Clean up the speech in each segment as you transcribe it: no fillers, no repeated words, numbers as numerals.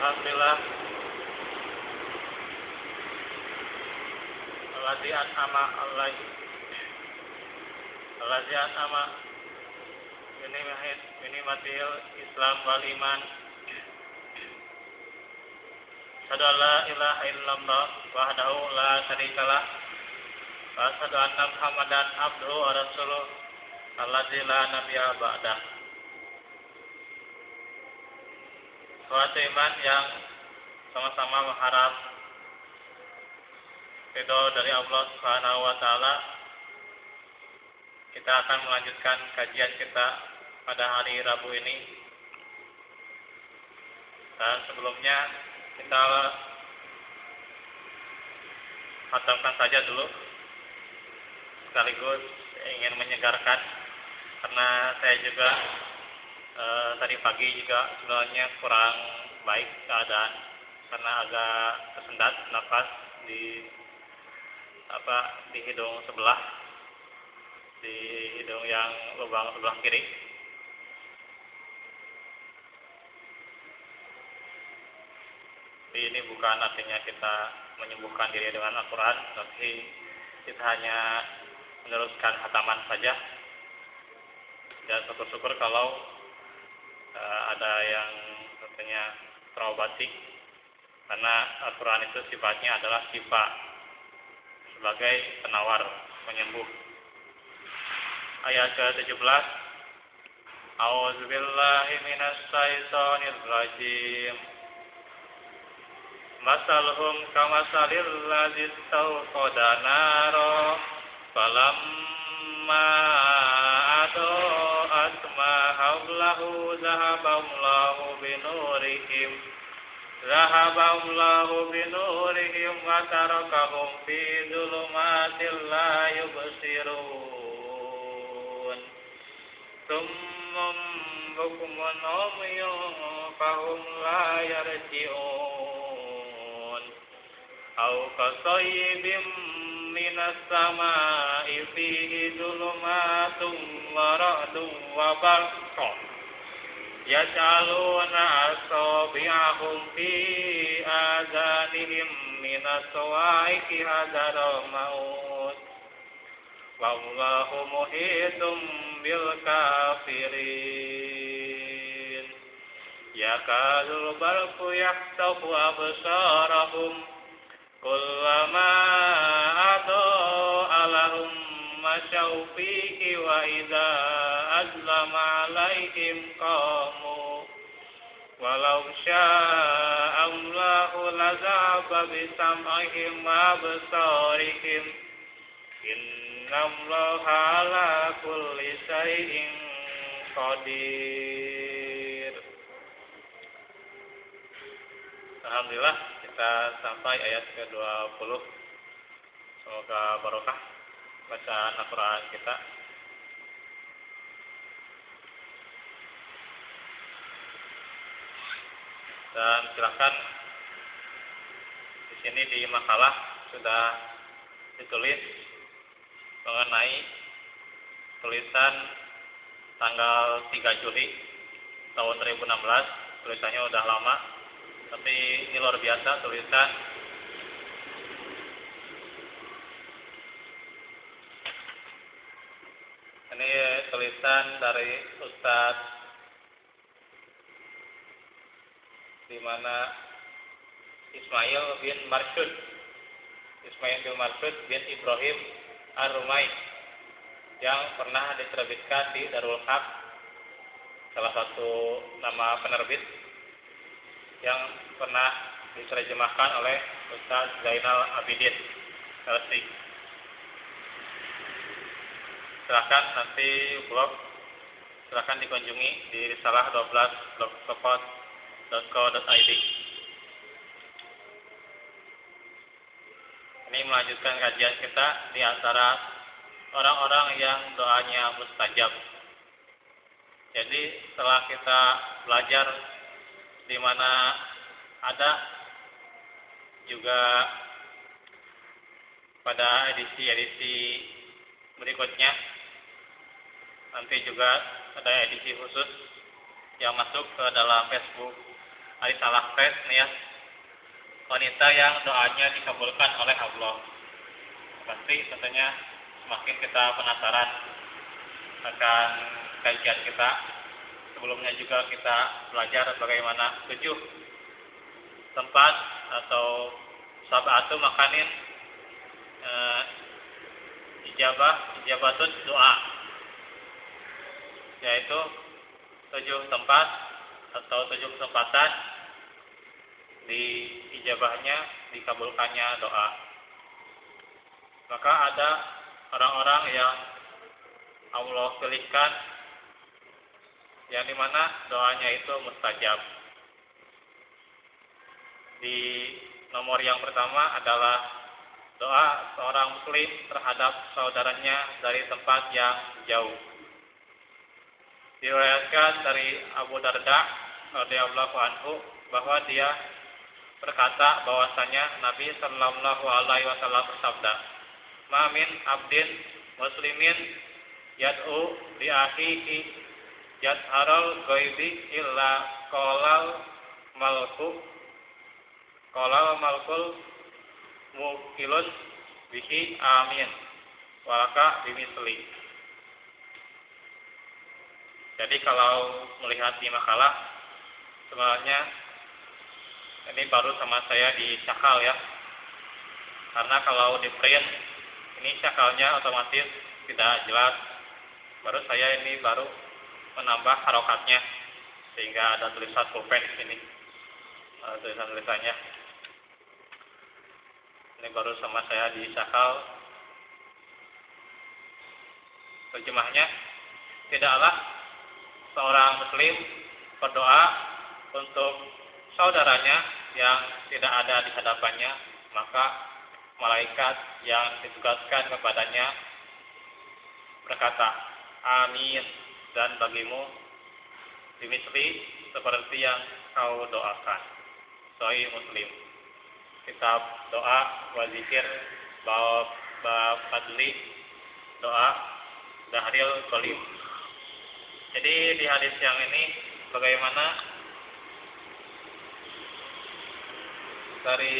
Alhamdulillah Alladzi an'ama bini'matil Islam wal iman. Asyhadu an la ilaha illallah wahdahu la syarikalah wa asyhadu anna Muhammadan abduhu wa rasuluh alladzi la nabiyya ba'dah. Suatu iman yang sama-sama mengharap ridho dari Allah Subhanahu wa taala. Kita akan melanjutkan kajian kita pada hari Rabu ini. Dan sebelumnya kita khatamkan saja dulu, sekaligus ingin menyegarkan, karena saya juga tadi pagi juga sebenarnya kurang baik keadaan karena agak tersendat nafas di hidung sebelah, di hidung yang lubang sebelah kiri. Tapi ini bukan artinya kita menyembuhkan diri dengan Al-Quran, tapi kita hanya meneruskan khataman saja. Dan syukur-syukur kalau ada yang katanya terobati, karena Al-Quran itu sifatnya adalah sifat sebagai penawar, penyembuh. Ayat ke-17, A'udzubillahi minasyaitonir rajim. Masaluhum kamasalil ladzi istawqada naro falamma adaa'at ma hawlahu zahaballahu binurihim wa tarakahum fi dhulumatil la yubsirun. Summun bukmun umyun fahum la yarji'un. Aw kasayyibim minas samaa'i fihi dhulumatun wa ra'dun wa barqun yaj'aluna asabi'ahum fi adhanihim minas sawa'iqi hadaral maut wallahu muhitum bil kafirin. Yakadul barqu yahtafu absarahum kullama adaa lahum masyaw fihi wa idza azlama alaihim qamu walau syaa Allahu lazaba bisam'ihim wa absarihim innallaha ala kulli syai'in qadir. Alhamdulillah kita sampai ayat ke-20. Semoga barokah bacaan Al-Quran kita. Dan silakan di sini di makalah sudah ditulis mengenai tulisan tanggal 3 Juli tahun 2016. Tulisannya udah lama, tapi ini luar biasa tulisan. Ini tulisan dari Ustadz di mana Ismail bin Marsyud bin Ibrahim Ar-Rumai, yang pernah diterbitkan di Darul Haq, salah satu nama penerbit yang pernah diterjemahkan oleh Ustaz Zainal Abidin LC. Silakan nanti silakan dikunjungi di risalah12blogspot.co.id. Ini melanjutkan kajian kita di antara orang-orang yang doanya mustajab. Jadi setelah kita belajar di mana ada juga pada edisi-edisi berikutnya, nanti juga ada edisi khusus yang masuk ke dalam Facebook hari salah tes nih ya, wanita yang doanya dikabulkan oleh Allah. Pasti tentunya semakin kita penasaran akan kajian kita. Sebelumnya juga kita belajar bagaimana 7 tempat atau sab'atu makanin ijabatut doa, yaitu 7 tempat atau 7 kesempatan di ijabahnya, dikabulkannya doa. Maka ada orang-orang yang Allah pilihkan yang dimana doanya itu mustajab. Di nomor yang pertama adalah doa seorang muslim terhadap saudaranya dari tempat yang jauh. Diriwayatkan dari Abu Darda radhiyallahu anhu bahwa dia berkata bahwasanya Nabi sallallahu alaihi wasallam bersabda, "Ma min abdin muslimin yad'u li akhihi yad'arul ghaibi illa qalal malkul mukilun bihi amin walaka bimisli." Jadi kalau melihat di makalah, sebenarnya ini baru sama saya di syakal ya, karena kalau di print ini syakalnya otomatis tidak jelas. Baru saya ini baru menambah harokatnya sehingga ada tulisan pulpen di sini, tulisannya. Ini baru sama saya di syakal. Terjemahnya, tidaklah seorang muslim berdoa untuk saudaranya yang tidak ada di hadapannya, maka malaikat yang ditugaskan kepadanya berkata, "Amin," dan bagimu dimisli seperti yang kau doakan. Sahih Muslim. Kitab doa wa zikir bab fadli doa Dahril Qalim. Jadi di hadis yang ini bagaimana dari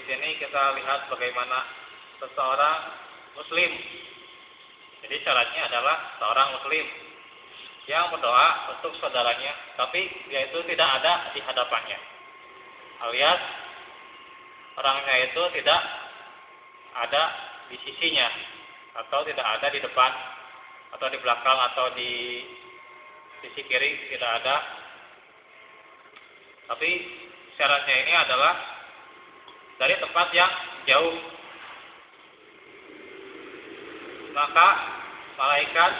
sini kita lihat bagaimana seseorang muslim. Jadi syaratnya adalah seorang muslim yang berdoa untuk saudaranya, tapi dia itu tidak ada di hadapannya, alias orangnya itu tidak ada di sisinya, atau tidak ada di depan, atau di belakang, atau di sisi kiri, tidak ada. Tapi syaratnya ini adalah dari tempat yang jauh. Maka malaikat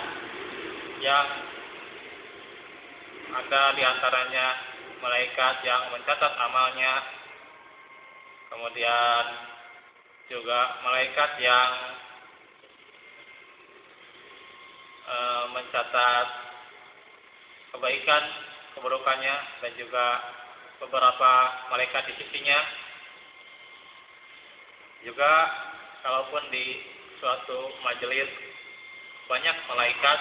yang ada di antaranya malaikat yang mencatat amalnya, kemudian juga malaikat yang mencatat kebaikan, keburukannya, dan juga beberapa malaikat di sisinya. Juga kalaupun di suatu majelis banyak malaikat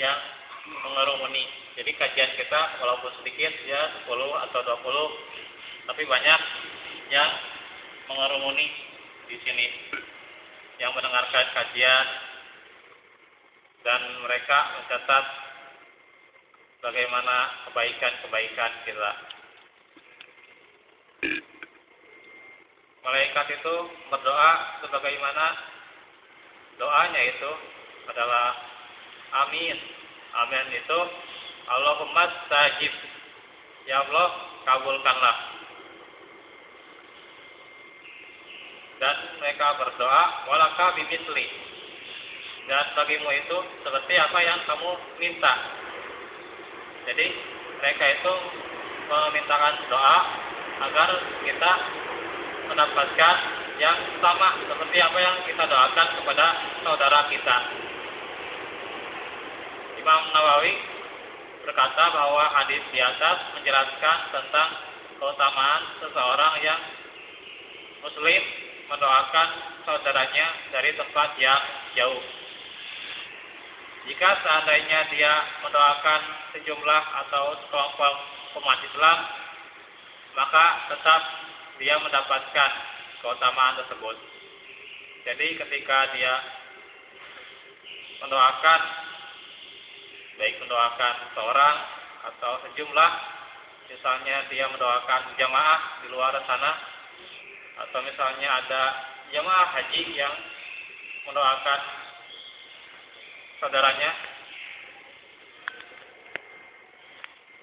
yang mengerumuni. Jadi kajian kita walaupun sedikit ya 10 atau 20, tapi banyak yang mengerumuni di sini yang mendengarkan kajian, dan mereka mencatat bagaimana kebaikan-kebaikan kita. Malaikat itu berdoa sebagaimana doanya itu adalah amin. Amin itu Allahumma stajib, ya Allah kabulkanlah. Dan mereka berdoa walaka bimisli, dan bagimu itu seperti apa yang kamu minta. Jadi mereka itu memintakan doa agar kita mendapatkan yang sama seperti apa yang kita doakan kepada saudara kita. Imam Nawawi berkata bahwa hadis di atas menjelaskan tentang keutamaan seseorang yang muslim mendoakan saudaranya dari tempat yang jauh. Jika seandainya dia mendoakan sejumlah atau sekelompok umat Islam maka tetap dia mendapatkan keutamaan tersebut. Jadi ketika dia mendoakan, baik mendoakan seorang atau sejumlah, misalnya dia mendoakan jamaah di luar sana, atau misalnya ada jamaah haji yang mendoakan saudaranya,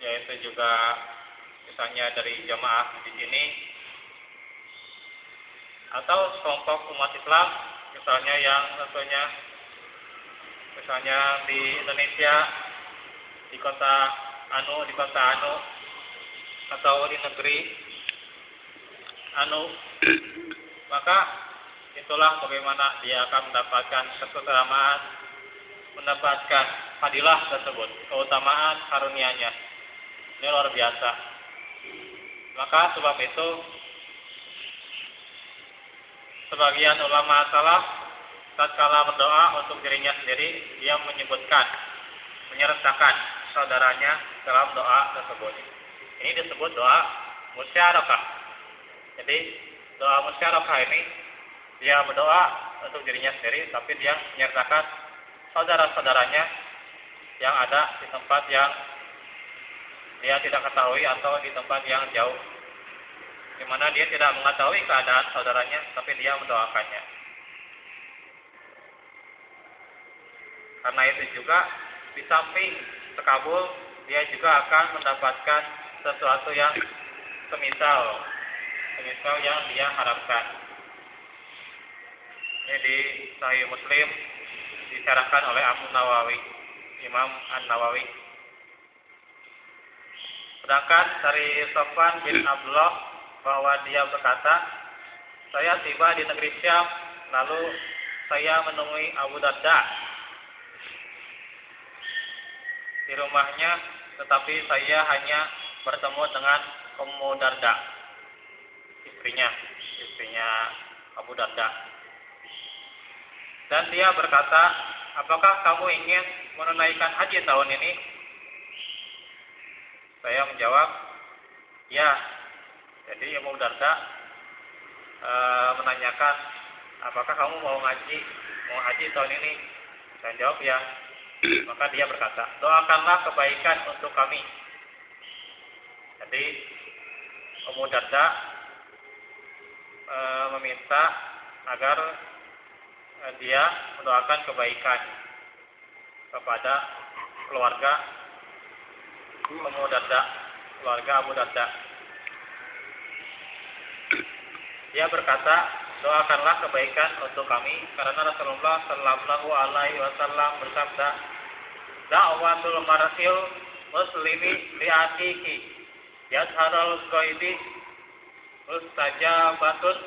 yaitu juga misalnya dari jamaah di sini atau kelompok umat Islam, misalnya yang tentunya misalnya di Indonesia, di kota anu atau di negeri anu, maka itulah bagaimana dia akan mendapatkan keutamaan, mendapatkan fadilah tersebut, keutamaan karunia-Nya. Ini luar biasa. Maka sebab itu sebagian ulama salaf tatkala berdoa untuk dirinya sendiri, dia menyertakan saudaranya dalam doa tersebut. Ini disebut doa musyarakah. Jadi doa musyarakah ini dia berdoa untuk dirinya sendiri, tapi dia menyertakan saudara-saudaranya yang ada di tempat yang dia tidak ketahui atau di tempat yang jauh, di mana dia tidak mengetahui keadaan saudaranya, tapi dia mendoakannya. Karena itu juga di samping terkabul, dia juga akan mendapatkan sesuatu yang semisal yang dia harapkan. Ini di Sahih Muslim disyarahkan oleh Imam An-Nawawi. Sedangkan dari Sofwan bin Abdullah bahwa dia berkata, saya tiba di negeri Syam, lalu saya menemui Abu Darda di rumahnya, tetapi saya hanya bertemu dengan Ummu Darda, istrinya Abu Darda. Dan dia berkata, apakah kamu ingin menunaikan haji tahun ini? Saya menjawab, ya. Jadi Abu Darda menanyakan, apakah kamu mau haji tahun ini? Saya jawab, ya. Maka dia berkata, doakanlah kebaikan untuk kami. Jadi Abu Darda meminta agar dia mendoakan kebaikan kepada keluarga Abu Darda. Dia berkata, doakanlah kebaikan untuk kami, karena Rasulullah Shallallahu Alaihi Wasallam bersabda, da'watul mar'il muslimi li akhihi yadharul ghaibi mustajabatun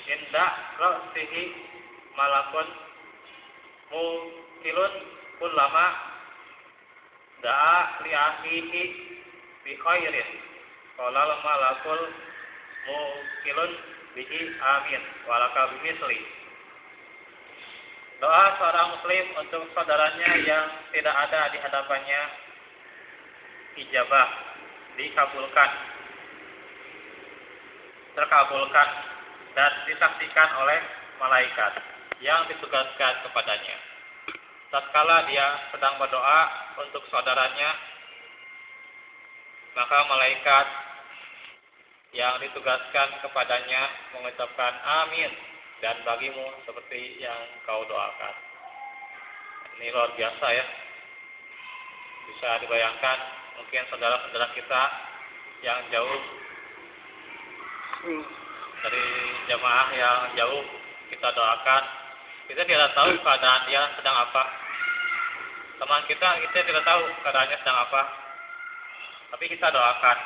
inda ra'sihi malakun mukilun kullama da'a li akhihi bi khairin qala malakul mukilun bihi amin walaka bimisli. Doa seorang muslim untuk saudaranya yang tidak ada di hadapannya ijabah, terkabulkan dan disaksikan oleh malaikat yang ditugaskan kepadanya. Tatkala dia sedang berdoa untuk saudaranya, maka malaikat yang ditugaskan kepadanya mengucapkan amin dan bagimu seperti yang kau doakan. Ini luar biasa ya. Bisa dibayangkan mungkin saudara-saudara kita yang jauh dari jamaah yang jauh kita doakan. Kita tidak tahu keadaan dia sedang apa. Teman kita tidak tahu keadaannya sedang apa. Tapi kita doakan.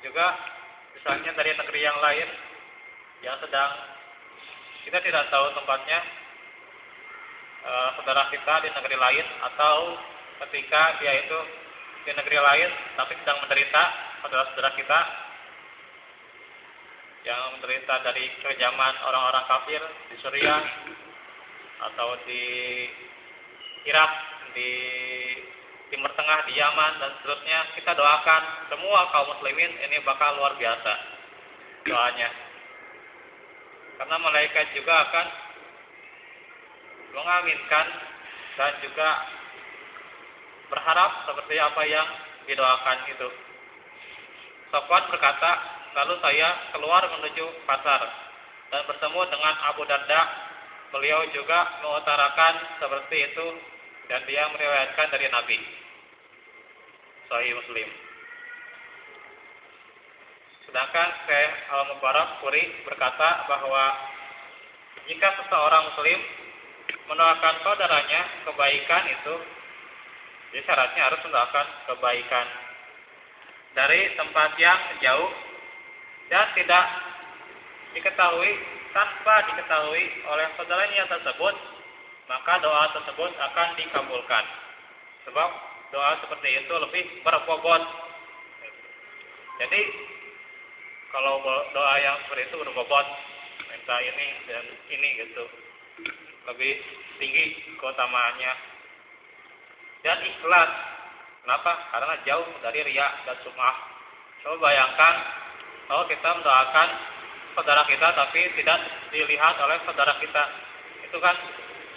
Juga misalnya dari negeri yang lain yang sedang kita tidak tahu tempatnya, saudara kita di negeri lain, atau ketika dia itu di negeri lain tapi sedang menderita, saudara-saudara kita yang menderita dari kekejaman orang-orang kafir di Suriah atau di Irak, di Timur Tengah, di Yaman, dan seterusnya, kita doakan semua kaum muslimin ini bakal luar biasa doanya. Karena malaikat juga akan mengaminkan dan juga berharap seperti apa yang didoakan itu. Sofwan berkata, lalu saya keluar menuju pasar dan bertemu dengan Abu Darda. Beliau juga mengutarakan seperti itu dan dia meriwayatkan dari Nabi. Sahih Muslim. Sedangkan Syekh Al-Mubarak Furi berkata bahwa jika seseorang muslim mendoakan saudaranya kebaikan itu, jadi syaratnya harus mendoakan kebaikan dari tempat yang jauh dan tidak diketahui, tanpa diketahui oleh saudaranya tersebut, maka doa tersebut akan dikabulkan. Sebab doa seperti itu lebih berbobot. Jadi kalau doa yang seperti itu berbobot, minta ini dan ini gitu, lebih tinggi keutamaannya. Dan ikhlas. Kenapa? Karena jauh dari riya dan sum'ah. Coba bayangkan kalau kita mendoakan saudara kita tapi tidak dilihat oleh saudara kita, itu kan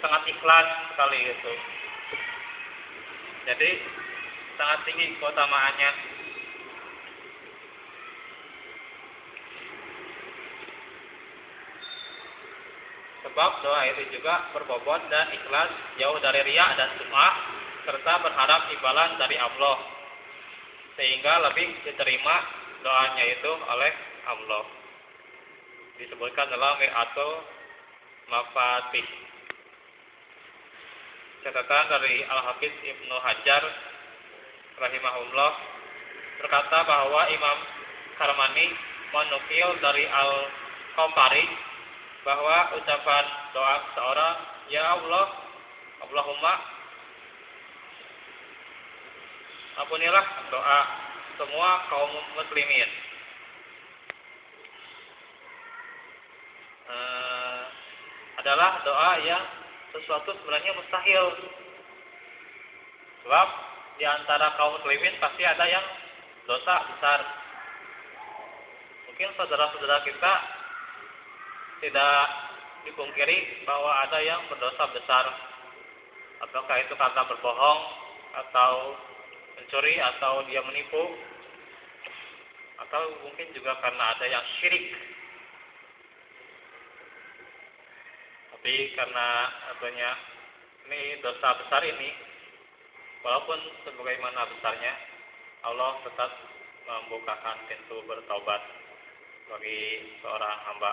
sangat ikhlas sekali gitu. Jadi sangat tinggi keutamaannya. Sebab doa itu juga berbobot dan ikhlas, jauh dari riya dan sum'ah, serta berharap imbalan dari Allah, sehingga lebih diterima doanya itu oleh Allah. Disebutkan dalam Mi'atu Mafatih. Catatan dari Al-Hafiz Ibnu Hajar rahimahullah berkata bahwa Imam Karmani menukil dari Al-Qamari bahwa ucapan doa seorang, ya Allah, Allahumma ampunilah doa semua kaum muslimin, adalah doa yang sesuatu sebenarnya mustahil. Sebab di antara kaum muslimin pasti ada yang dosa besar. Mungkin saudara-saudara kita tidak dipungkiri bahwa ada yang berdosa besar. Apakah itu karena berbohong, atau mencuri, atau dia menipu, atau mungkin juga karena ada yang syirik. Tapi karena adanya ini dosa besar ini, walaupun sebagaimana besarnya, Allah tetap membukakan pintu bertobat bagi seorang hamba,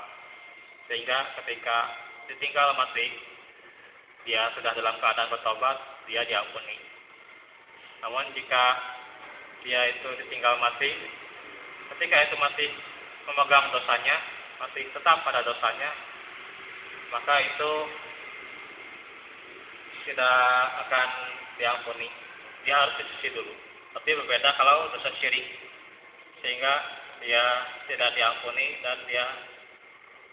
sehingga ketika ditinggal mati, dia sudah dalam keadaan bertobat, dia diampuni. Namun jika dia itu ditinggal mati, ketika itu masih memegang dosanya, masih tetap pada dosanya, maka itu tidak akan diampuni. Dia harus dicuci dulu. Tapi berbeda kalau dosa syirik, sehingga dia tidak diampuni dan dia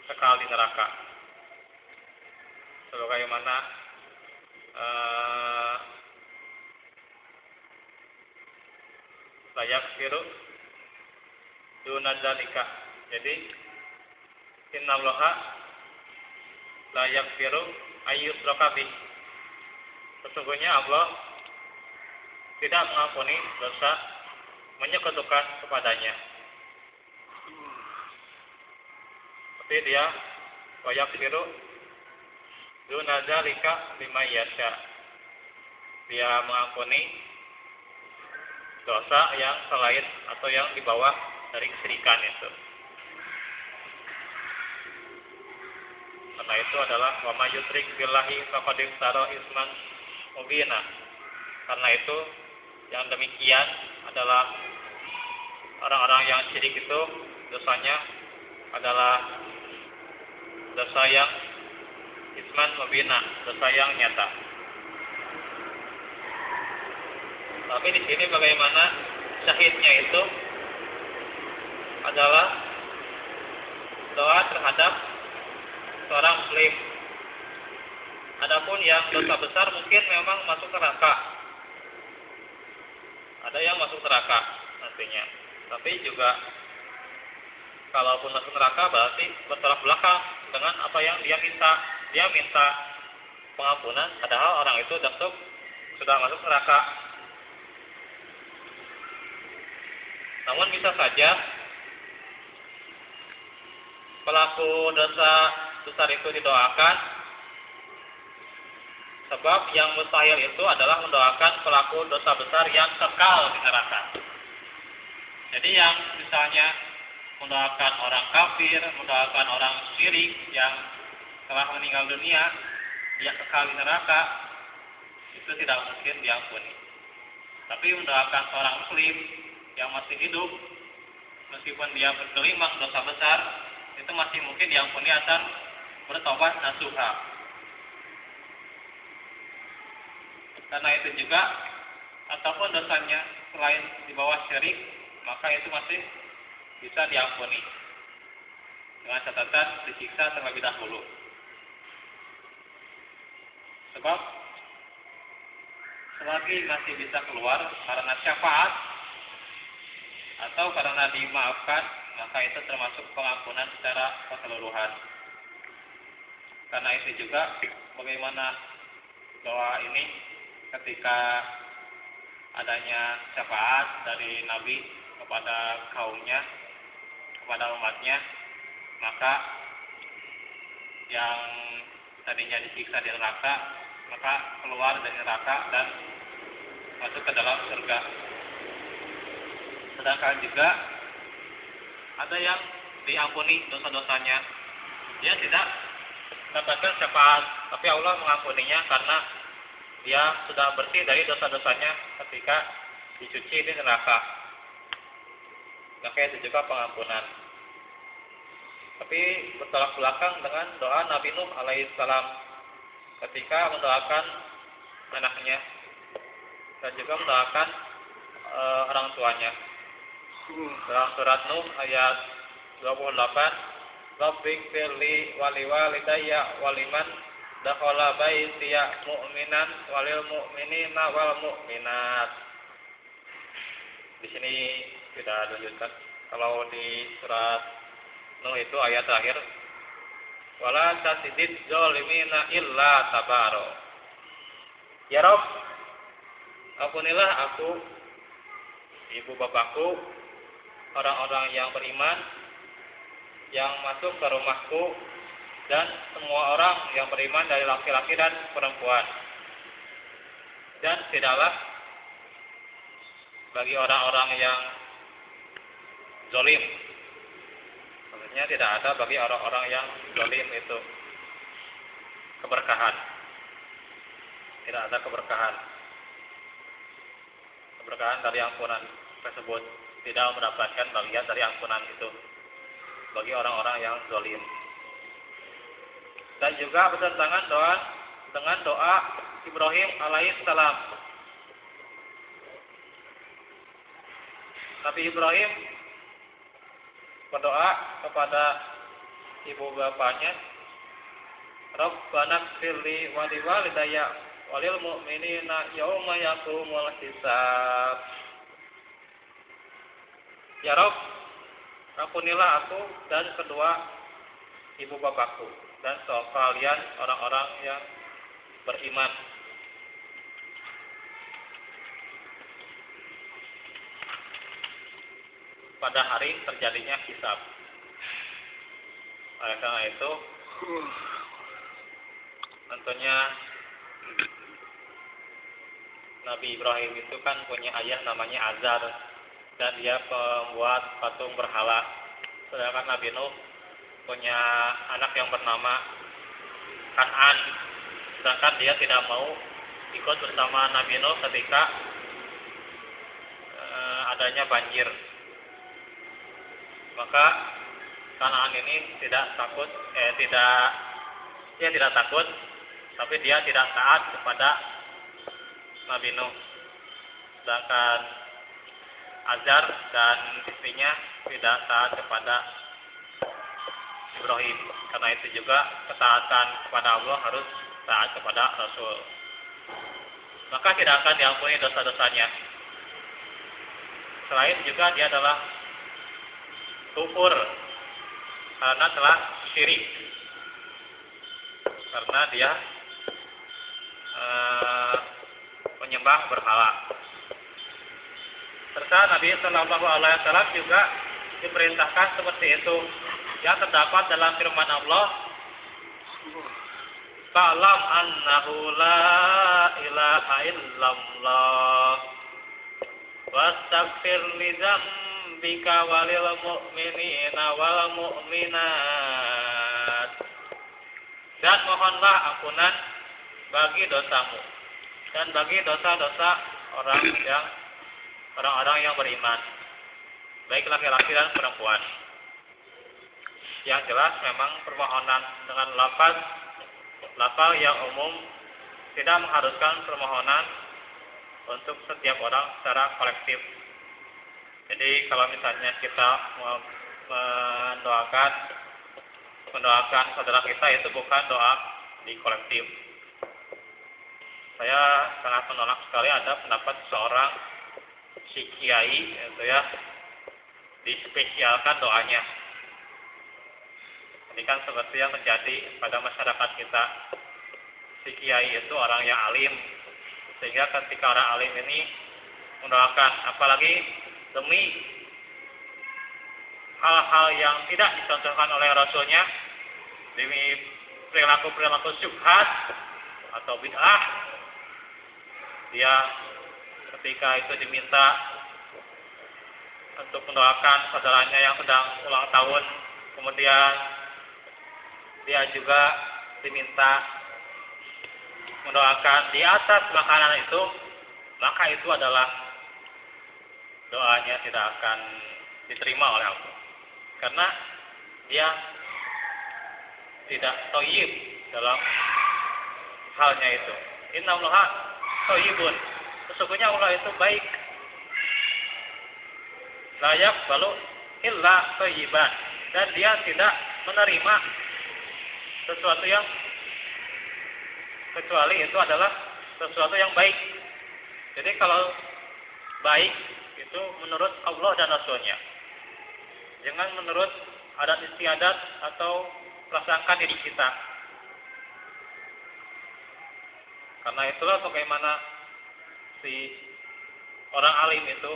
kekal di neraka. Sebagaimana layak firu dunadzalika. Jadi innallaha layak firu ayyusraka bih. Sesungguhnya Allah tidak mengampuni dosa menyekutukan kepadanya. Tapi dia layak firu dunadzalika lima yasha. Dia mengampuni dosa yang selain atau yang di bawah dari kesyirikan itu. Karena itu adalah wa may yusyrik billahi faqad iftara isman mubina. Karena itu yang demikian adalah orang-orang yang syirik itu dosanya adalah dosa yang isman mubina, dosa yang nyata. Tapi di sini bagaimana syahidnya itu adalah doa terhadap seorang muslim. Adapun yang dosa besar mungkin memang masuk neraka. ada yang masuk neraka nantinya. Tapi juga kalaupun masuk neraka berarti bertolak belakang dengan apa yang dia minta. Dia minta pengampunan, padahal orang itu sudah masuk neraka. Namun bisa saja pelaku dosa besar itu didoakan, sebab yang mustahil itu adalah mendoakan pelaku dosa besar yang kekal di neraka. Jadi yang misalnya mendoakan orang kafir, mendoakan orang syirik yang telah meninggal dunia, dia kekal di neraka, itu tidak mungkin diampuni. Tapi mendoakan seorang muslim yang masih hidup, meskipun dia bergelimang dosa besar, itu masih mungkin diampuni asal bertobat nasuha. Karena itu juga, ataupun dosanya selain di bawah syirik, maka itu masih bisa diampuni dengan catatan disiksa terlebih dahulu. Sebab selagi masih bisa keluar karena syafaat atau karena dimaafkan, maka itu termasuk pengampunan secara keseluruhan. Karena itu juga bagaimana doa ini ketika adanya syafaat dari Nabi kepada kaumnya, kepada umatnya, maka yang tadinya disiksa di neraka, maka keluar dari neraka dan masuk ke dalam surga. Sedangkan juga ada yang diampuni dosa-dosanya, dia tidak mendapatkan syafaat, tapi Allah mengampuninya karena dia sudah bersih dari dosa-dosanya ketika dicuci di neraka. Maka itu juga pengampunan. Tapi bertolak belakang dengan doa Nabi Nuh alaihissalam ketika mendoakan anaknya dan juga mendoakan orang tuanya. Dalam surat Nuh ayat 28, Rabbighfirli waliwalidayya waliman dakhala baitiya mu'minan walil mu'minina wal mu'minat. Di sini tidak dilanjutkan. Kalau di surat Nuh itu ayat terakhir, wala tasidid zalimina illa tabaro. Ya Rabb, ampunilah aku, ibu bapakku, orang-orang yang beriman yang masuk ke rumahku, dan semua orang yang beriman dari laki-laki dan perempuan. Dan tidaklah bagi orang-orang yang zalim, maksudnya tidak ada bagi orang-orang yang zalim itu keberkahan. Tidak ada keberkahan dari ampunan tersebut, tidak mendapatkan bagian dari ampunan itu bagi orang-orang yang zalim. Dan juga bertentangan dengan doa Ibrahim alaihissalam. Nabi Ibrahim berdoa kepada ibu bapaknya, Rabbana ighfirli wa liwalidayya walil mu'minina yauma yaqumul hisab. Ya Rabb, ampunilah aku dan kedua ibu bapakku dan sekalian orang-orang yang beriman pada hari terjadinya hisab. Oleh karena itu, tentunya Nabi Ibrahim itu kan punya ayah namanya Azar, dan dia pembuat patung berhala. Sedangkan Nabi Nuh punya anak yang bernama Kan'an, sedangkan dia tidak mau ikut bersama Nabi Nuh ketika adanya banjir. Maka Kan'an ini tidak takut, tidak takut, tapi dia tidak taat kepada Nabi Nuh. Sedangkan Azar dan istrinya tidak taat kepada Ibrahim. Karena itu juga ketaatan kepada Allah harus taat kepada Rasul. Maka tidak akan diampuni dosa-dosanya. selain juga dia adalah kufur karena telah syirik, karena dia menyembah berhala. Serta Nabi Shallallahu Alaihi Wasallam juga diperintahkan seperti itu, yang terdapat dalam firman Allah, "Fa'lam annahu la ilaha illallah wastaghfir li dzambika walil mu'minina wal mu'minat." Dan mohonlah ampunan bagi dosamu dan bagi dosa-dosa orang-orang yang beriman, baik laki-laki dan perempuan. Yang jelas memang permohonan dengan lafaz yang umum tidak mengharuskan permohonan untuk setiap orang secara kolektif. Jadi kalau misalnya kita mendoakan saudara kita, itu bukan doa di kolektif. Saya sangat menolak sekali ada pendapat seorang si kiai itu ya dispesialkan doanya. Ini kan seperti yang terjadi pada masyarakat kita. Si kiai itu orang yang alim, sehingga ketika orang alim ini mendoakan, apalagi demi hal-hal yang tidak dicontohkan oleh Rasulnya, demi perilaku-perilaku syubhat atau bid'ah, dia ketika itu diminta untuk mendoakan saudaranya yang sedang ulang tahun, kemudian dia juga diminta mendoakan di atas makanan itu, maka itu adalah doanya tidak akan diterima oleh Allah, karena dia tidak thayyib dalam halnya itu. Innallaha thayyibun, sesungguhnya Allah itu baik. La yaqbalu illa thayyiban, dan dia tidak menerima sesuatu yang kecuali itu adalah sesuatu yang baik. Jadi kalau baik itu menurut Allah dan Rasulnya, jangan menurut adat istiadat atau prasangka diri kita. Karena itulah bagaimana si orang alim itu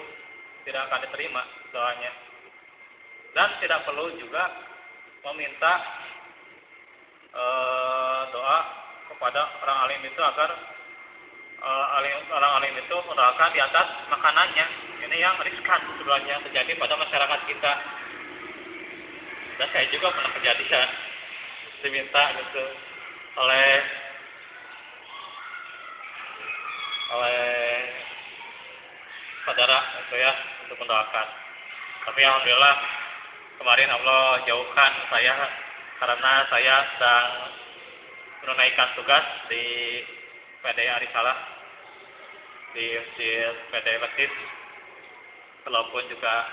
tidak akan diterima doanya, dan tidak perlu juga meminta doa kepada orang alim itu agar orang alim itu mendoakan di atas makanannya. Ini yang riskan sebenarnya terjadi pada masyarakat kita, dan saya juga pernah kejadian diminta gitu oleh saudara itu ya untuk mendoakan. Tapi alhamdulillah kemarin Allah jauhkan saya, karena saya sedang menunaikan tugas di PD Arisalah, di PD Masjid. Walaupun juga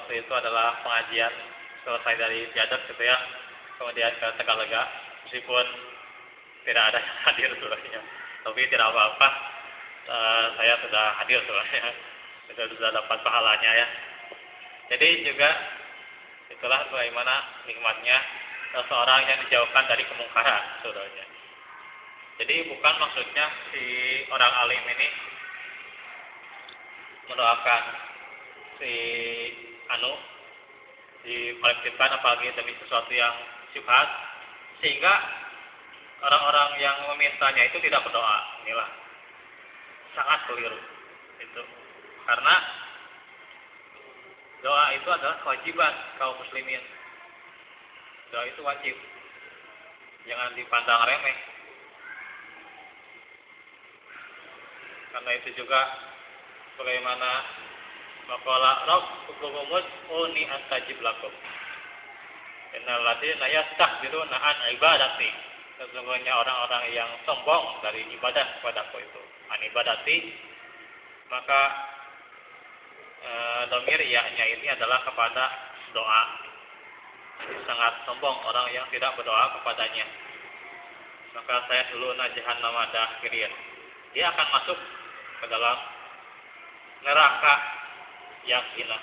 waktu itu adalah pengajian selesai dari Biadab gitu ya, kemudian ke Tegalega, meskipun tidak ada yang hadir sebenarnya, tapi tidak apa-apa, saya sudah hadir sebenarnya, sudah dapat pahalanya ya. Jadi juga itulah bagaimana nikmatnya seseorang yang dijauhkan dari kemungkaran saudaranya. Jadi bukan maksudnya si orang alim ini mendoakan si dikolektifkan apalagi demi sesuatu yang syubhat, sehingga orang-orang yang memintanya itu tidak berdoa. Inilah sangat keliru itu, karena doa itu adalah kewajiban kaum muslimin. Doa itu wajib, jangan dipandang remeh. Karena itu juga bagaimana maqala rabbukum ud'uni astajib lakum. Innal ladzina yastakbiruna an ibadati, sesungguhnya orang-orang yang sombong dari ibadah kepadaku itu, an ibadati, maka domir ya-nya ini adalah kepada doa. Sangat sombong orang yang tidak berdoa kepadanya, maka saya dulu jahannama dakhirin, dia akan masuk ke dalam neraka yang hina.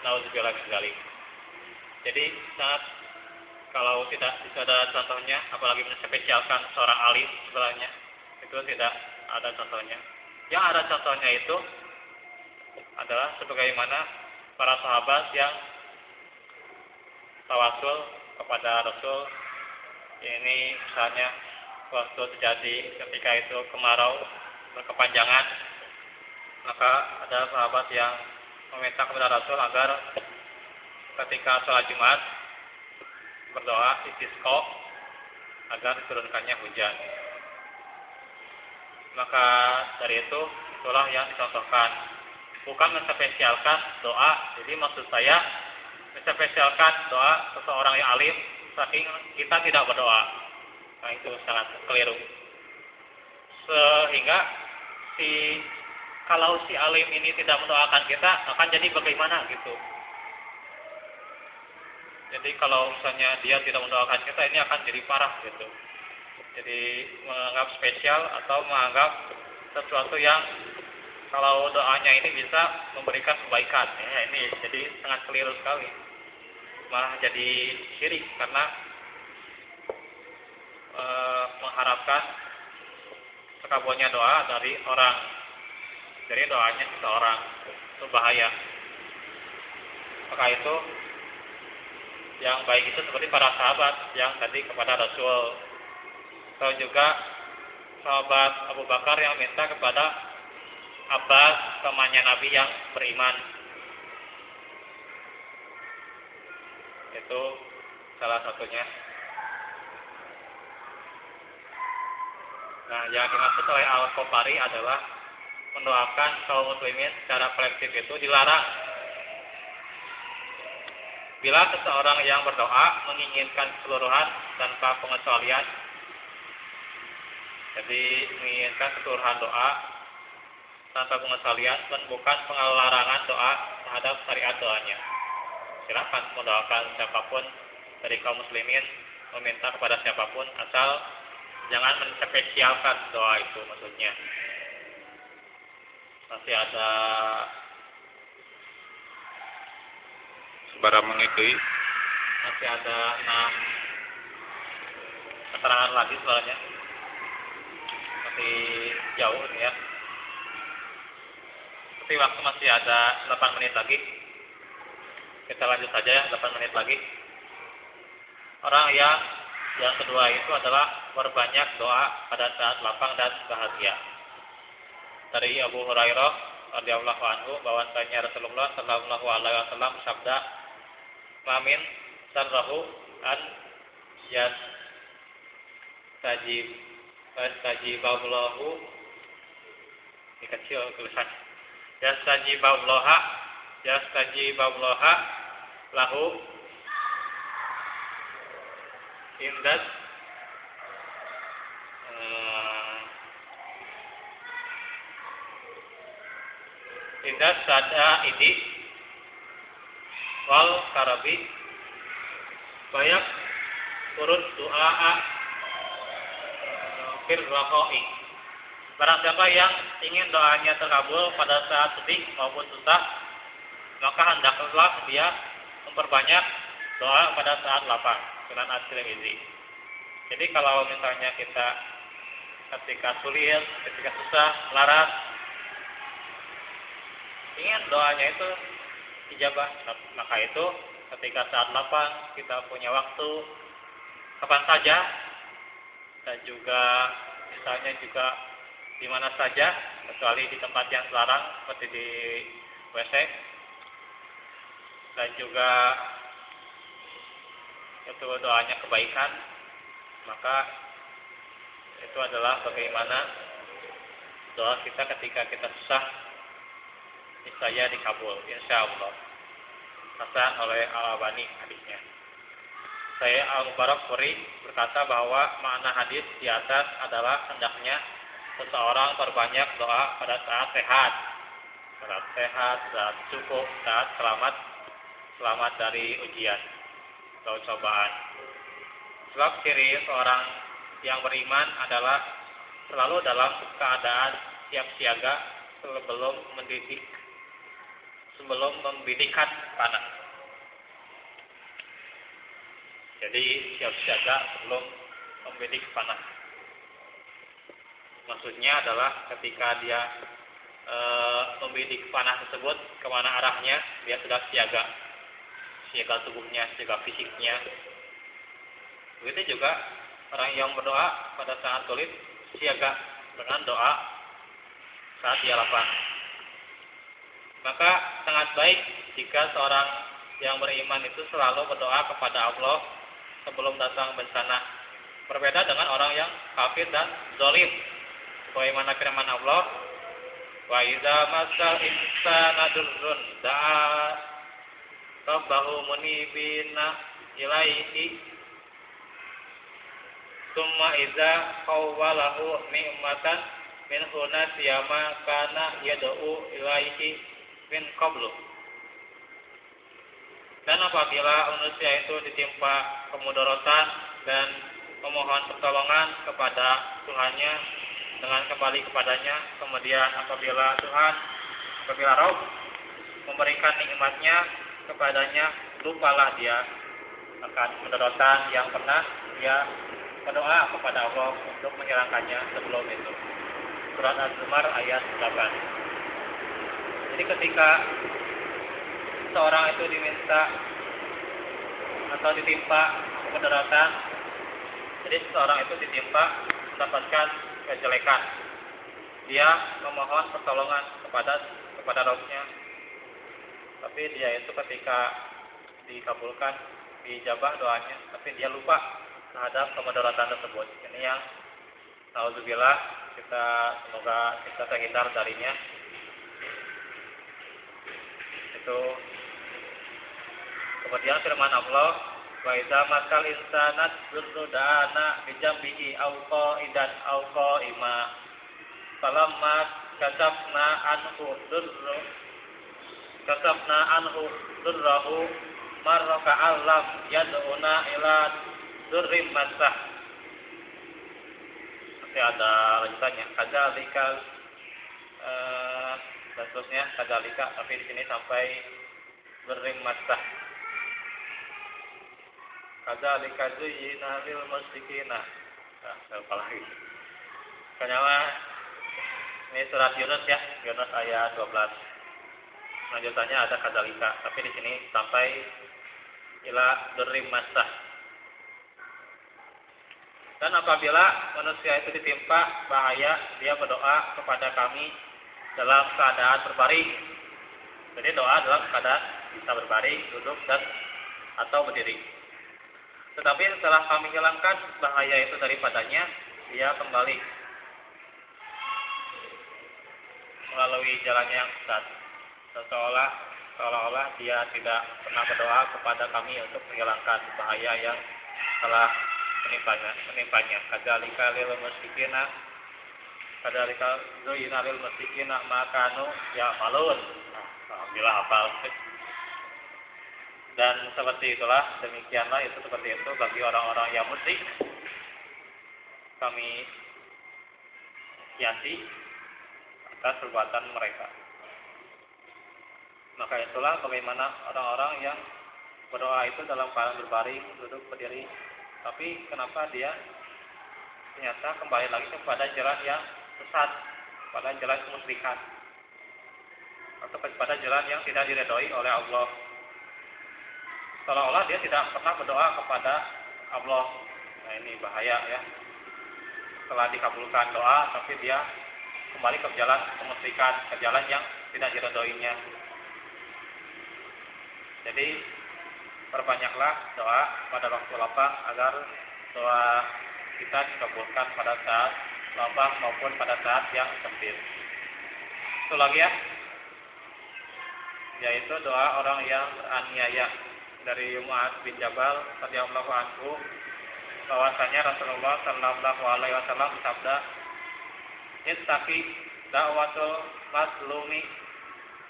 Nauzubillah min dzalik. Jadi sangat, kalau tidak ada contohnya, apalagi menspesialkan seorang alim sebenarnya itu tidak ada contohnya. Yang ada contohnya itu adalah sebagaimana para sahabat yang tawasul kepada Rasul. Ini misalnya waktu terjadi ketika itu kemarau berkepanjangan, maka ada sahabat yang meminta kepada Rasul agar ketika sholat Jumat berdoa istisqa agar diturunkannya hujan. Maka dari itulah yang dicontohkan, bukan menspesialkan doa. Jadi maksud saya menspesialkan doa seseorang yang alim saking kita tidak berdoa. Nah, itu sangat keliru. Sehingga kalau si alim ini tidak mendoakan kita, akan jadi bagaimana gitu. Jadi kalau misalnya dia tidak mendoakan kita, ini akan jadi parah gitu. Jadi menganggap spesial atau menganggap sesuatu yang kalau doanya ini bisa memberikan kebaikan. Ya, ini jadi sangat keliru sekali. Malah jadi syirik karena mengharapkan terkabulnya doa dari orang. Jadi doanya seseorang, itu bahaya. Maka itu yang baik itu seperti para sahabat yang tadi kepada Rasul, atau juga sahabat Abu Bakar yang minta kepada Abbas, temannya Nabi yang beriman. Itu salah satunya. Nah, yang dimaksud oleh Al-Khofari adalah mendoakan kaum muslimin secara kolektif itu dilarang. Bila seseorang yang berdoa menginginkan keseluruhan tanpa pengecualian, jadi menginginkan keseluruhan doa tanpa pengecualian dan bukan pelarangan doa terhadap syariat doanya. Silakan mendoakan siapapun dari kaum muslimin, meminta kepada siapapun, asal jangan menspesialkan doa itu maksudnya. Masih ada Bara mengikuti. Masih ada 6 keterangan lagi soalnya. Masih jauh nih ya. Tapi waktu masih ada 8 menit lagi. Kita lanjut saja ya, 8 menit lagi. Orang yang kedua itu adalah berbanyak doa pada saat lapang dan bahagia. Dari Abu Hurairah radhiyallahu anhu bahwasanya Rasulullah sallallahu alaihi wasallam bersabda, "Mamin sarrahu an yastajibullahu." Ini kecil tulisan. Yastajiballaha lahu indat indat sada idi wal karabi banyak turun doa fir raqai. Barang siapa yang ingin doanya terkabul pada saat sedih maupun susah, maka hendaklah dia memperbanyak doa pada saat lapang. Sunan At-Tirmidzi. Jadi kalau misalnya kita ketika sulit, ketika susah, larat, ingin doanya itu ijabah, maka itu ketika saat lapang kita punya waktu kapan saja, dan juga misalnya juga di mana saja kecuali di tempat yang terlarang seperti di WC, dan juga itu doanya kebaikan, maka itu adalah bagaimana doa kita ketika kita susah niscaya dikabul insyaallah. Hasan oleh Al-Albani hadisnya. Saya Al-Mubarakfuri berkata bahwa makna hadis di atas adalah hendaknya seseorang perbanyak doa pada saat sehat, saat cukup, saat selamat dari ujian atau cobaan. Sebab ciri seorang yang beriman adalah selalu dalam keadaan siap siaga sebelum mendidik sebelum membidikan panah. Jadi siap siaga sebelum membidik panah. Maksudnya adalah ketika dia membidik panah tersebut, kemana arahnya, dia sudah siaga tubuhnya, siaga fisiknya. Begitu juga orang yang berdoa pada saat sulit, siaga dengan doa saat dia lapar. Maka sangat baik jika seorang yang beriman itu selalu berdoa kepada Allah sebelum datang bencana. Berbeda dengan orang yang kafir dan zalim. Bagaimana firman Allah, wa idza masal insana durrun da'a rabbahu munibina ilaihi summa idza khawwalahu ni'matan minhu nasiyama kana yad'u ilaihi min qablu. Dan apabila manusia itu ditimpa kemudaratan dan memohon pertolongan kepada Tuhannya dengan kembali kepadanya, kemudian apabila Rabb memberikan nikmatnya kepadanya, lupalah dia akan mudaratan yang pernah dia berdoa kepada Allah untuk menghilangkannya sebelum itu. Surat Az-Zumar ayat 8. Jadi ketika seorang itu diminta atau ditimpa kemudaratan, jadi seorang itu ditimpa mendapatkan kejelekan, dia memohon pertolongan kepada Rabb-nya, tapi dia itu ketika dikabulkan, dijabah doanya, tapi dia lupa terhadap kemudaratan tersebut. Ini yang naudzubillah, semoga kita terhindar darinya. Itu kemudian firman Allah, wa idza masal insanat dzurrudana bijambihi aw qaidan aw qaima falamma kasabna anhu durrahu marraka allam yad'una ila durrim masah. Masih ada lanjutannya, kadzalika dan seterusnya, kadzalika, tapi di sini sampai durrim masah. Kadzalika zuyyina lil musyrikina. Nah, apa lagi? Kenapa ini surat Yunus ya, Yunus ayat 12. Lanjutannya ada kadzalika, tapi di sini sampai ila durrim masah. Dan apabila manusia itu ditimpa bahaya, dia berdoa kepada kami dalam keadaan berbaring. Jadi doa dalam keadaan bisa berbaring, duduk dan atau berdiri. Tetapi setelah kami hilangkan bahaya itu daripadanya, dia kembali melalui jalannya yang sesat. Seolah-olah dia tidak pernah berdoa kepada kami untuk menghilangkan bahaya yang telah menimpanya. Kadzalika lil musyrikina, kadzalika zuyyina lil musyrikina ma kanu ya'malun. Alhamdulillah hafal. Dan seperti itulah, demikianlah itu seperti itu bagi orang-orang yang musyrik. Kami kiasi atas perbuatan mereka. Maka itulah bagaimana orang-orang yang berdoa itu dalam keadaan berbaring, duduk, berdiri. Tapi kenapa dia ternyata kembali lagi kepada jalan yang sesat, pada jalan kemusyrikan, atau kepada jalan yang tidak diridhoi oleh Allah. Seolah-olah dia tidak pernah berdoa kepada Allah. Nah, ini bahaya ya. Setelah dikabulkan doa, tapi dia kembali ke jalan kemusyrikan, ke jalan yang tidak diridhoinya. Jadi perbanyaklah doa pada waktu lapang agar doa kita dikabulkan pada saat lapang maupun pada saat yang sempit. Itu lagi ya, yaitu doa orang yang beraniaya. Dari Mu'adz bin Jabal radhiyallahu anhu, bahwasanya Rasulullah sallallahu alaihi wasallam bersabda, "Ittaqi da'watul mazlumi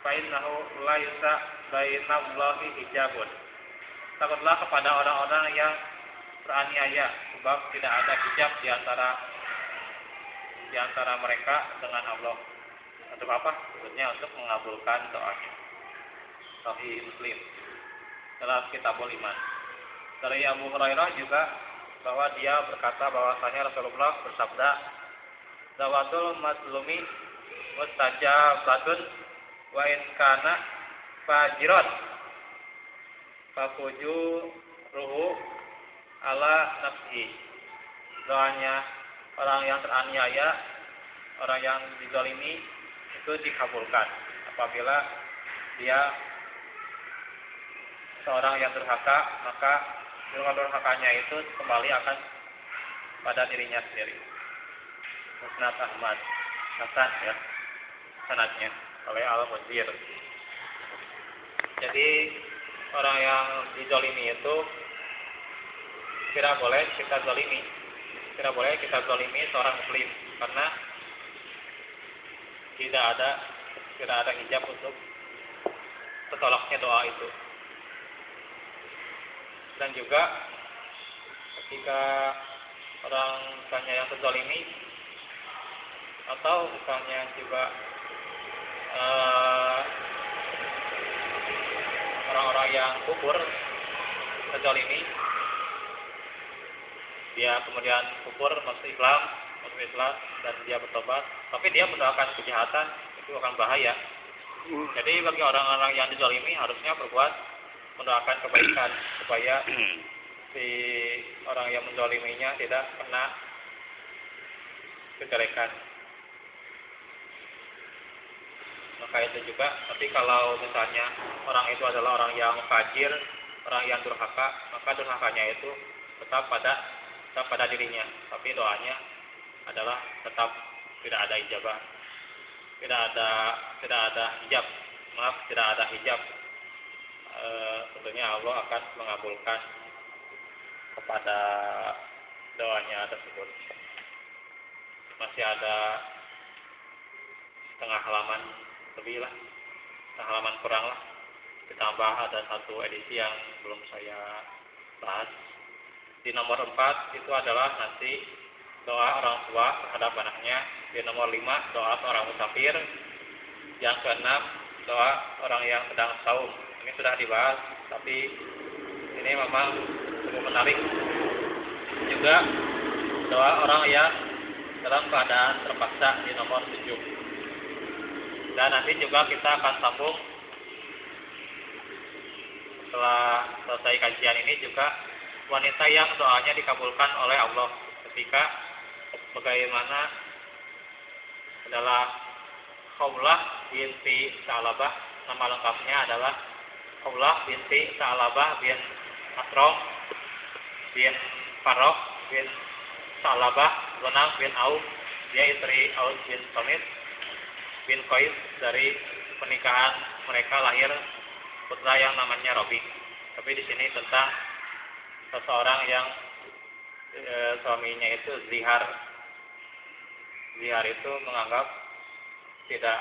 fa innahu laisa bainallahi hijabun." Takutlah kepada orang-orang yang beraniaya, sebab tidak ada hijab di antara mereka dengan Allah. Untuk apa? Sebetulnya untuk mengabulkan doanya. Sahih Muslim dalam Kitabul Iman. Dari Abu Hurairah juga bahwa dia berkata bahwasanya Rasulullah bersabda, "Zawatul mazlumi mustajabatun wa in kana fajiran fafuju ruhu ala nafsihi." Doanya orang yang teraniaya, orang yang dizalimi itu dikabulkan apabila dia seorang yang durhaka, maka durhakanya itu kembali akan pada dirinya sendiri. Musnad Ahmad, hasan ya sanadnya oleh Al-Muzir. Jadi orang yang dizalimi itu tidak boleh kita zalimi, tidak boleh kita zalimi seorang muslim karena tidak ada hijab untuk tertolaknya doa itu. Dan juga ketika orang misalnya yang terzalimi atau misalnya juga orang-orang yang kufur terzalimi, dia kemudian kufur masuk Islam dan dia bertobat, tapi dia mendoakan kejahatan, itu akan bahaya. Jadi bagi orang-orang yang dizalimi harusnya mendoakan kebaikan supaya si orang yang menzaliminya tidak kena kejelekan. Maka itu juga, tapi kalau misalnya orang itu adalah orang yang fajir, orang yang durhaka, maka durhakanya itu tetap pada dirinya, tapi doanya adalah tetap tidak ada ijabah, tidak ada hijab. Tentunya Allah akan mengabulkan kepada doanya tersebut. Masih ada setengah halaman lebih lah, setengah halaman kurang lah, ditambah ada satu edisi yang belum saya bahas. Di nomor 4 itu adalah nanti doa orang tua terhadap anaknya. Di nomor 5 doa seorang musafir. Yang ke-6 doa orang yang sedang saum. Ini sudah dibahas, tapi ini memang cukup menarik. Juga doa orang yang dalam keadaan terpaksa di nomor 7. Dan nanti juga kita akan sambung setelah selesai kajian ini juga wanita yang doanya dikabulkan oleh Allah ketika bagaimana adalah Khawlah binti Sa'labah, nama lengkapnya adalah Khawlah binti Sa'labah bin Asrom bin Farok bin Sa'labah Ghanam bin Auf. Dia istri Aus bin Samit bin Qais. Dari pernikahan mereka lahir putra yang namanya Robi. Tapi di sini tentang seseorang yang suaminya itu zihar. Zihar itu menganggap tidak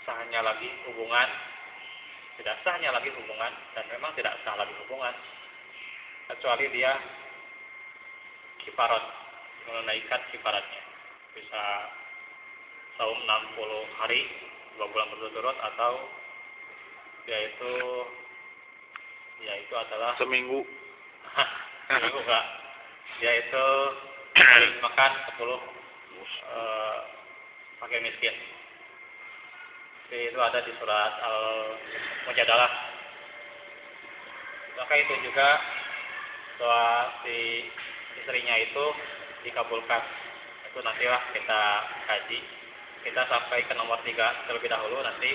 sahnya lagi hubungan, dan memang tidak sah lagi hubungan kecuali dia kifarat, menunaikan kifaratnya, bisa saum 60 hari 2 bulan berturut-turut, atau yaitu adalah seminggu enggak, yaitu makan 10 pakai miskin. Itu ada di surat Al-Mujadalah. Maka itu juga doa si istrinya itu dikabulkan. Itu nantilah kita kaji. Kita sampai ke nomor 3 terlebih dahulu. Nanti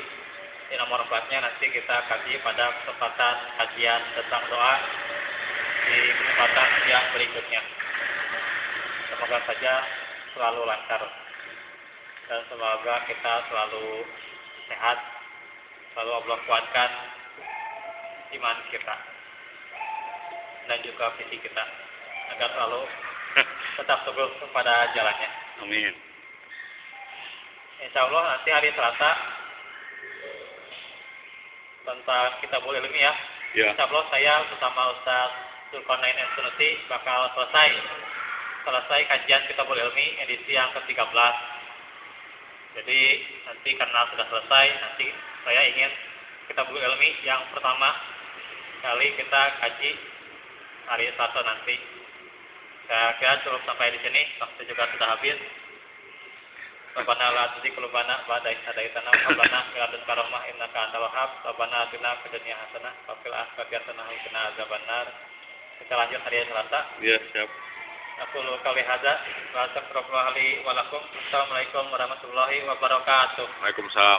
di nomor 4-nya nanti kita kaji pada kesempatan kajian tentang doa di kesempatan yang berikutnya. Semoga saja selalu lancar dan semoga kita selalu sehat, selalu Allah kuatkan iman kita dan juga fisik kita agar selalu tetap teguh pada jalannya. Amin. Insya Allah nanti hari Selasa tentang Kitabul Ilmi ya. Insya Allah saya bersama Ustaz Zulkarnain Sunusi bakal selesai kajian Kitabul Ilmi edisi yang ke-13. Jadi nanti karena sudah selesai, nanti saya ingin Kitabul Ilmi yang pertama kali kita kaji hari Selasa nanti. Saya kira cukup sampai di sini, waktu juga sudah habis. Rabbana la tuzigh qulubana ba'da idh hadaytana wa hab lana min ladunka rahmah innaka antal wahhab. Rabbana atina fid dunya hasanah wa fil akhirati hasanah wa qina adzabannar. Kita lanjut hari Selasa. Iya, siap. Aku qouli hadza wa astaghfirullah li wa lakum. Assalamualaikum warahmatullahi wabarakatuh. Waalaikumsalam.